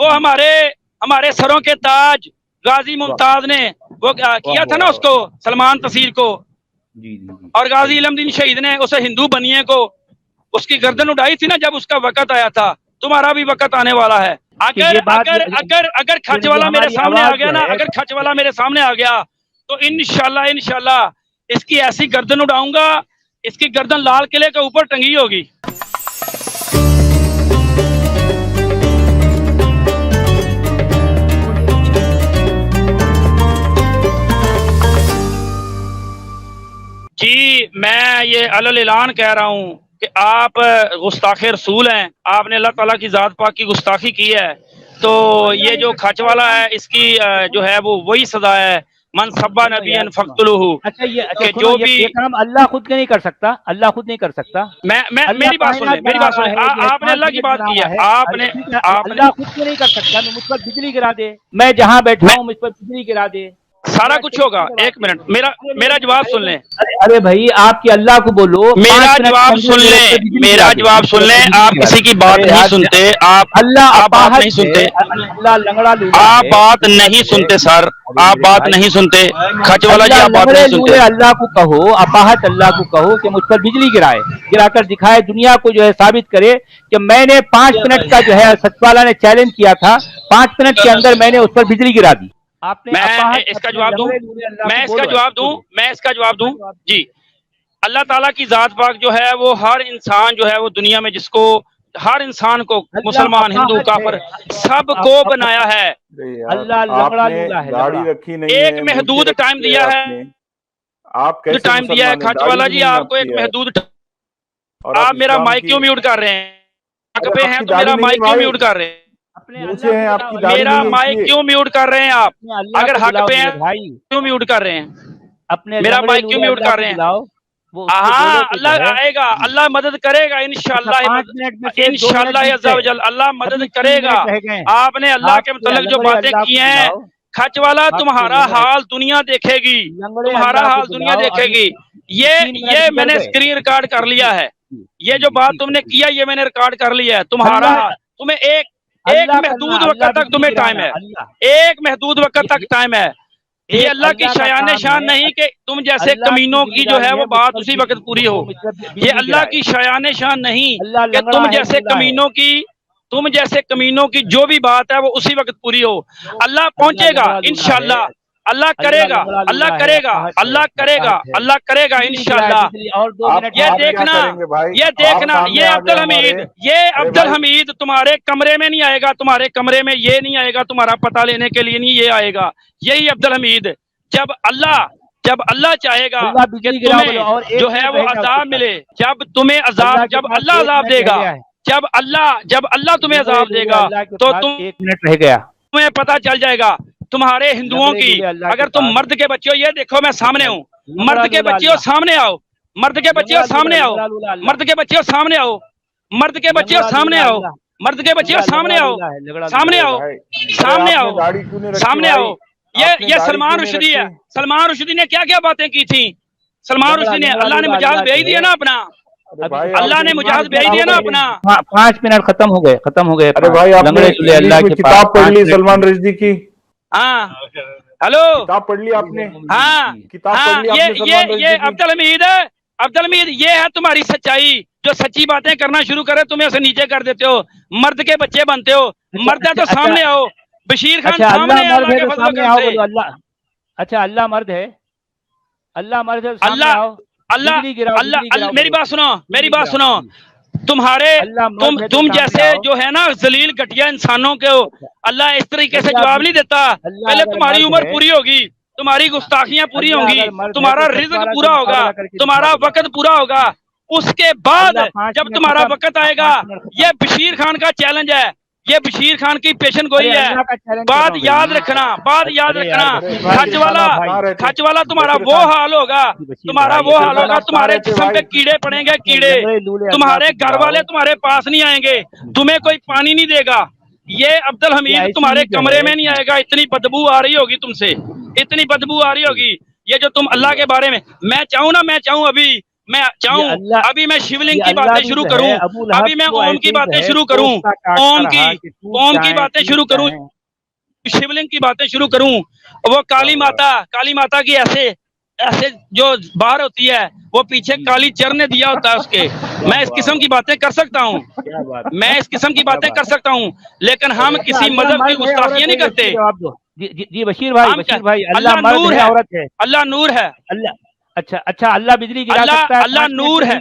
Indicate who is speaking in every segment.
Speaker 1: وہ ہمارے سروں کے تاج غازی ممتاز نے وہ کیا تھا نا اس کو، سلمان تصیر کو، اور غازی علم دین شہید نے اسے ہندو بنیے کو اس کی گردن اڑائی تھی نا جب اس کا وقت آیا تھا. تمہارا بھی وقت آنے والا ہے. اگر کھچ والا میرے سامنے آ گیا نا، اگر کھچ والا میرے سامنے آ گیا تو انشاءاللہ اس کی ایسی گردن اڑاؤں گا، اس کی گردن لال قلعے کے اوپر ٹنگی ہوگی. جی میں یہ علل اعلان کہہ رہا ہوں کہ آپ گستاخ رسول ہیں، آپ نے اللہ تعالیٰ کی ذات پاک کی گستاخی کی ہے. تو یہ جو کھچ والا ہے اس کی جو ہے وہ وہی سزا ہے، من سبا نبی فقتلوہ.
Speaker 2: اچھا جو بھی یہ کام اللہ خود نہیں کر سکتا، اللہ خود نہیں کر سکتا.
Speaker 1: میری بات سن لیں، آپ نے اللہ کی بات کی ہے، آپ نے
Speaker 2: اللہ خود نہیں کر سکتا. مجھ پر بجلی گرا دے، میں جہاں بیٹھا ہوں مجھ پر بجلی گرا دے،
Speaker 1: سارا کچھ ہوگا. ایک منٹ میرا جواب سن لیں.
Speaker 2: ارے بھائی آپ کی اللہ کو بولو.
Speaker 1: میرا جواب سن لیں. آپ کسی کی بات نہیں سنتے. آپ بات نہیں سنتے. آپ بات نہیں سنتے سر، آپ بات نہیں سنتے. کھچ والا جی آپ بات نہیں سنتے.
Speaker 2: اللہ کو کہو، اپاہت اللہ کو کہو کہ مجھ پر بجلی گرا کر دکھائے، دنیا کو جو ہے ثابت کرے کہ میں نے 5 منٹ کا جو ہے سچ والا نے چیلنج کیا تھا، 5 منٹ کے اندر میں نے اس پر بجلی گرا دی.
Speaker 1: میں اس کا جواب دوں جی. اللہ تعالیٰ کی ذات پاک جو ہے وہ ہر انسان جو ہے وہ دنیا میں جس کو، ہر انسان کو، مسلمان ہندو کافر سب کو بنایا ہے. ایک محدود ٹائم دیا ہے، ٹائم دیا ہے. کھچ والا جی آپ کو ایک محدود، آپ میرا مائک کیوں میوٹ کر رہے ہیں؟ حق پہ ہیں تو میرا مائک کیوں میوٹ کر رہے ہیں؟ میرا مائک کیوں میوٹ کر رہے ہیں آپ؟ اگر حق پہ ہیں کیوں میوٹ کر رہے ہیں؟ میرا مائک کیوں میوٹ کر رہے ہیں؟ ہاں اللہ آئے گا، اللہ مدد کرے گا انشاءاللہ عز و جل، اللہ مدد کرے گا. آپ نے اللہ کے متعلق جو باتیں کی ہیں، کھچ والا تمہارا حال دنیا دیکھے گی، تمہارا حال دنیا دیکھے گی. یہ میں نے اسکرین ریکارڈ کر لیا ہے. یہ جو بات تم نے کیا یہ میں نے ریکارڈ کر لیا ہے. تمہارا حال، تمہیں ایک محدود وقت تک تمہیں ٹائم ہے، ایک محدود وقت تک ٹائم ہے. یہ اللہ کی شایان شان نہیں کہ تم جیسے کمینوں کی جو ہے وہ بات اسی وقت پوری ہو. یہ اللہ کی شایان شان نہیں کہ تم جیسے کمینوں کی جو بھی بات ہے وہ اسی وقت پوری ہو. اللہ پہنچے گا انشاءاللہ، اللہ کرے گا، اللہ کرے گا، اللہ کرے گا، اللہ کرے گا انشاءاللہ. یہ دیکھنا یہ عبد الحمید تمہارے کمرے میں نہیں آئے گا، تمہارے کمرے میں یہ نہیں آئے گا، تمہارا پتہ لینے کے لیے نہیں، یہ آئے گا. یہی عبد الحمید جب اللہ چاہے گا کہ تمہیں جو ہے وہ عذاب ملے، جب تمہیں عذاب، جب اللہ عذاب دے گا، جب اللہ تمہیں عذاب دے گا تو تمہیں پتہ چل جائے گا تمہارے ہندوؤں کی. اگر تم مرد کے بچے ہو، یہ دیکھو میں سامنے ہوں، مرد کے بچے ہو سامنے آؤ، مرد کے بچے ہو سامنے آؤ، مرد کے بچے ہو سامنے آؤ، مرد کے بچے ہو سامنے آؤ، مرد کے بچے ہو سامنے آؤ، سامنے آؤ، سامنے آؤ، سامنے آؤ. یہ سلمان رشدی ہے. سلمان رشدی نے کیا باتیں کی تھیں؟ سلمان رشدی نے، اللہ نے مجاز بھیج دیا نا اپنا، اللہ نے مجاز بھیج دیا نا اپنا.
Speaker 2: 5 منٹ ختم ہو گئے.
Speaker 3: ارے بھائی آپ نے کتاب پڑھ لی سلمان رشدی کی؟
Speaker 1: ہاں ہلو،
Speaker 3: کتاب پڑھ لی آپ نے؟
Speaker 1: ہاں یہ عبد الحمید یہ ہے تمہاری سچائی. جو سچی باتیں کرنا شروع کرے تمہیں اسے نیچے کر دیتے ہو، مرد کے بچے بنتے ہو. مرد ہے تو سامنے آؤ. بشیر خان سامنے
Speaker 2: اچھا اللہ مرد ہے، اللہ مرد ہے.
Speaker 1: میری بات سنو. تم جیسے جو ہے نا ذلیل گھٹیا انسانوں کے اللہ اس طریقے سے جواب نہیں دیتا. پہلے تمہاری عمر پوری ہوگی، تمہاری گستاخیاں پوری ہوں گی، تمہارا رزق پورا ہوگا، تمہارا وقت پورا ہوگا. اس کے بعد جب تمہارا وقت آئے گا، یہ بشیر خان کا چیلنج ہے، یہ بشیر خان کی پیشن گوئی ہے. بات یاد رکھنا. کھچ والا تمہارا وہ حال ہوگا، تمہارے جسم پہ کیڑے پڑیں گے، کیڑے. تمہارے گھر والے تمہارے پاس نہیں آئیں گے، تمہیں کوئی پانی نہیں دے گا. یہ عبد الحمید تمہارے کمرے میں نہیں آئے گا. اتنی بدبو آ رہی ہوگی تم سے، اتنی بدبو آ رہی ہوگی. یہ جو تم اللہ کے بارے میں، میں چاہوں ابھی میں چاہوں ابھی میں شیولنگ کی باتیں شروع کروں, ابھی میں اوم کی باتیں شروع کروں, اوم کی باتیں شروع کروں, شیولنگ کی باتیں شروع کروں, وہ کالی ماتا کی ایسے جو باہر ہوتی ہے وہ پیچھے کالی چر نے دیا ہوتا ہے اس کے. میں اس قسم کی باتیں کر سکتا ہوں, میں اس قسم کی باتیں کر سکتا ہوں, لیکن ہم کسی مذہب کی گستاخیاں نہیں کرتے.
Speaker 2: جی بشیر بھائی, اللہ
Speaker 1: نور ہے,
Speaker 2: عورت ہے,
Speaker 1: اللہ نور ہے.
Speaker 2: اچھا اللہ بجلی گرا سکتا ہے,
Speaker 1: اللہ نور ہے,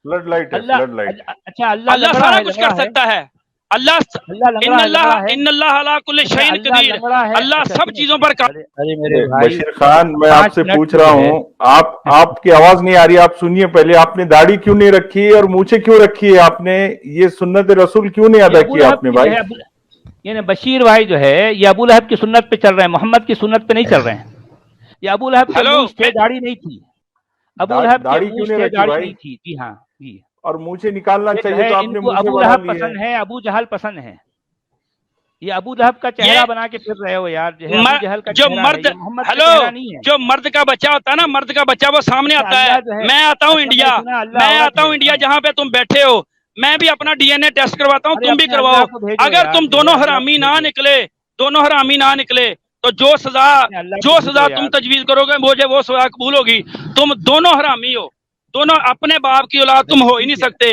Speaker 3: فلڈ لائٹ ہے, فلڈ لائٹ.
Speaker 2: اچھا
Speaker 1: اللہ سارا کچھ کر سکتا ہے. ان اللہ علی کل شیء قدیر, اللہ سب چیزوں پر
Speaker 3: بشیر خان میں آپ سے پوچھ رہا ہوں, آپ کی آواز نہیں آ رہی, آپ سنیے پہلے. آپ نے داڑھی کیوں نہیں رکھی اور مونچھیں کیوں رکھی ہے؟ آپ نے یہ سنت رسول کیوں نہیں ادا کی آپ نے بھائی؟
Speaker 2: یعنی بشیر بھائی جو ہے یہ ابو لہب کی سنت پہ چل رہے ہیں, محمد کی سنت پہ نہیں چل رہے ہیں. یہ ابو لہب کی مونچھ سے داڑھی نہیں تھی, ابو لہب کی مونچھ سے داڑھی نہیں تھی. جی ہاں جی,
Speaker 3: اور مونچھیں نکالنا چاہیے تو آپ نے مونچھیں
Speaker 2: ابو لہب پسند ہے, ابو جہل پسند ہے. یہ ابو لہب کا چہرہ بنا کے پھر رہے ہو یار,
Speaker 1: جو مرد, ہلو, جو مرد کا بچہ ہوتا ہے نا, مرد کا بچہ وہ سامنے آتا ہے. میں آتا ہوں انڈیا, جہاں پہ تم بیٹھے ہو, میں بھی اپنا ڈی این اے ٹیسٹ کرواتا ہوں, تم بھی کرواؤ. اگر تم دونوں حرامی نہ نکلے تو جو سزا تم تجویز کرو گے مجھے وہ سزا قبول ہوگی. تم دونوں حرامی ہو, دونوں اپنے باپ کی اولاد تم ہو ہی نہیں سکتے.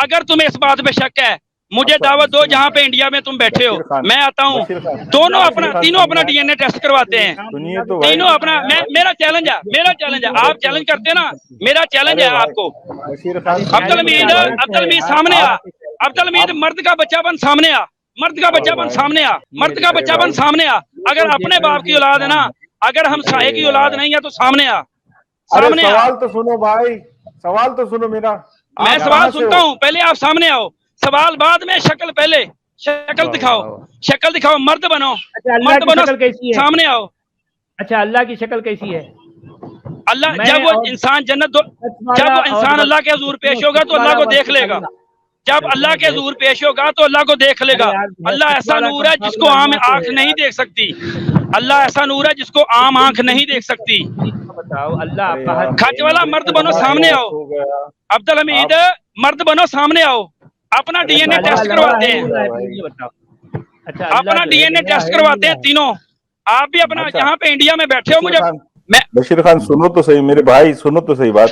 Speaker 1: اگر تمہیں اس بات پہ شک ہے, مجھے دعوت دو جہاں پہ انڈیا میں تم بیٹھے ہو, میں آتا ہوں, تینوں اپنا ڈی این اے ٹیسٹ کرواتے ہیں, تینوں اپنا. میرا چیلنج ہے, آپ چیلنج کرتے نا, میرا چیلنج ہے آپ کو. عبد الحمید سامنے آ, عبد الحمید مرد کا بچہ بن سامنے آ, مرد کا بچہ بن سامنے آ. اگر اپنے باپ کی اولاد ہے نا, اگر ہم سائے کی اولاد نہیں ہے تو سامنے آ.
Speaker 3: سوال تو سنو بھائی, سوال تو سنو میرا.
Speaker 1: میں سوال سنتا ہوں, پہلے آپ سامنے آؤ, سوال بعد میں, شکل پہلے, شکل دکھاؤ, مرد بنو, سامنے آؤ.
Speaker 2: اچھا اللہ کی شکل کیسی ہے؟
Speaker 1: اللہ جب وہ انسان اللہ کے حضور پیش ہوگا تو اللہ کو دیکھ لے گا. جب اللہ کے حضور پیش ہوگا تو اللہ کو دیکھ لے گا. اللہ ایسا نور ہے جس کو عام آنکھ نہیں دیکھ سکتی. اللہ ایسا نور ہے جس کو عام آنکھ نہیں دیکھ سکتی. کھچ والا مرد بنو, سامنے آؤ. عبد الحمید مرد بنو, سامنے آؤ. اپنا ڈی این اے ٹیسٹ کرواتے ہیں, اپنا ڈی این اے ٹیسٹ کرواتے ہیں تینوں. آپ بھی اپنا یہاں پہ انڈیا میں بیٹھے ہو. مجھے
Speaker 3: بشیر خان سنو تو صحیح میرے بھائی, سنو تو صحیح بات.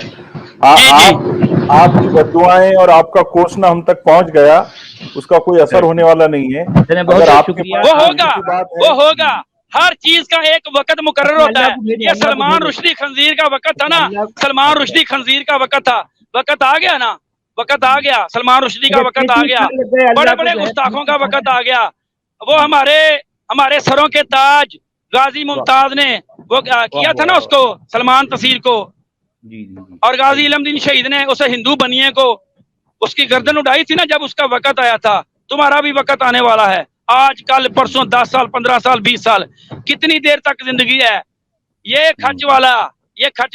Speaker 3: آپ کی بددعائیں اور آپ کا کوسنا ہم تک پہنچ گیا, اس کا کوئی اثر ہونے والا نہیں ہے.
Speaker 1: وہ ہوگا. ہر چیز کا ایک وقت مقرر ہوتا ہے. یہ سلمان رشدی خنزیر کا وقت تھا نا, سلمان رشدی خنزیر کا وقت تھا, وقت آ گیا نا, وقت آ گیا. سلمان رشدی کا وقت آ گیا, بڑے بڑے گستاخوں کا وقت آ گیا. وہ ہمارے سروں کے تاج غازی ممتاز نے وہ کیا تھا نا اس کو, سلمان تصیر کو, اور غازی علم دین شہید نے اسے ہندو بنیے کو اس کی گردن اڑائی تھی نا جب اس کا وقت آیا تھا. تمہارا بھی وقت آنے والا ہے, آج کل پرسوں, 10 سال 15 سال 20 سال, کتنی دیر تک زندگی ہے. یہ کھچ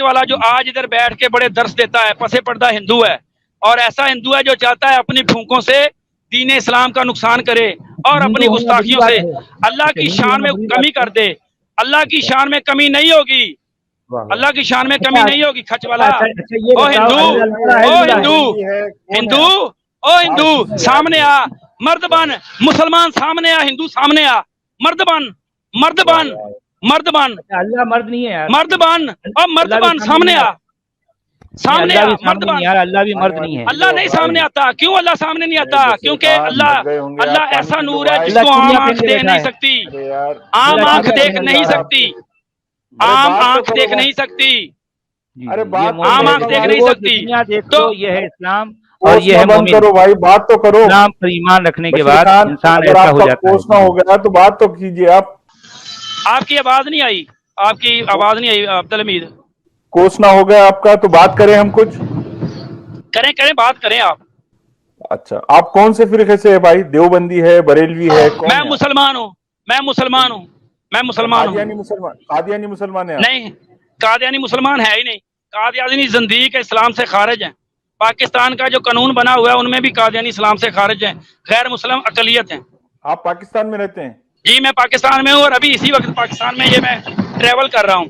Speaker 1: والا جو آج ادھر بیٹھ کے بڑے درس دیتا ہے, پسے پردہ ہندو ہے, اور ایسا ہندو ہے جو چاہتا ہے اپنی پھونکوں سے دین اسلام کا نقصان کرے اور اپنی گستاخیوں سے اللہ کی شان میں کمی کر دے. اللہ کی شان میں کمی نہیں ہوگی, اللہ کی شان میں کمی نہیں ہوگی. کھچ والا, او ہندو سامنے آ, مرد بن. مسلمان سامنے آ, ہندو سامنے آ, مرد بن.
Speaker 2: اللہ مرد نہیں ہے,
Speaker 1: مرد بن, اور مرد بن, سامنے آ, سامنے آ, مرد بن.
Speaker 2: اللہ بھی مرد نہیں ہے.
Speaker 1: اللہ نہیں سامنے آتا. کیوں اللہ سامنے نہیں آتا؟ کیونکہ اللہ ایسا نور ہے جس کو عام آنکھ دیکھ نہیں سکتی, عام آنکھ دیکھ نہیں سکتی, عام آنکھ دیکھ نہیں سکتی, عام آنکھ دیکھ نہیں سکتی.
Speaker 2: تو یہ ہے اسلام اور یہ ہے مومن.
Speaker 3: کرو بھائی, بات تو کرو.
Speaker 2: اسلام پر ایمان رکھنے کے بعد انسان ایسا ہو جاتا ہے.
Speaker 3: کوسنا ہو گیا تو بات تو کیجئے.
Speaker 1: آپ کی آواز نہیں آئی, آپ کی آواز نہیں آئی عبد الحمید.
Speaker 3: کوسنا ہو گیا آپ کا تو بات کریں, ہم کچھ
Speaker 1: کریں, بات کریں آپ.
Speaker 3: اچھا, آپ کون سے فرقے سے ہے بھائی؟ دیوبندی ہے, بریلوی ہے؟
Speaker 1: میں مسلمان ہوں.
Speaker 3: قادیانی مسلمان ہے؟
Speaker 1: نہیں, قادیانی مسلمان ہے ہی نہیں. قادیانی زندیق اسلام سے خارج ہیں. پاکستان کا جو قانون بنا ہوا ہے ان میں بھی قادیانی اسلام سے خارج ہیں, غیر مسلم اقلیت ہیں.
Speaker 3: آپ پاکستان میں رہتے ہیں؟
Speaker 1: جی میں پاکستان میں ہوں, اور ابھی اسی وقت پاکستان میں میں ٹریول کر رہا ہوں.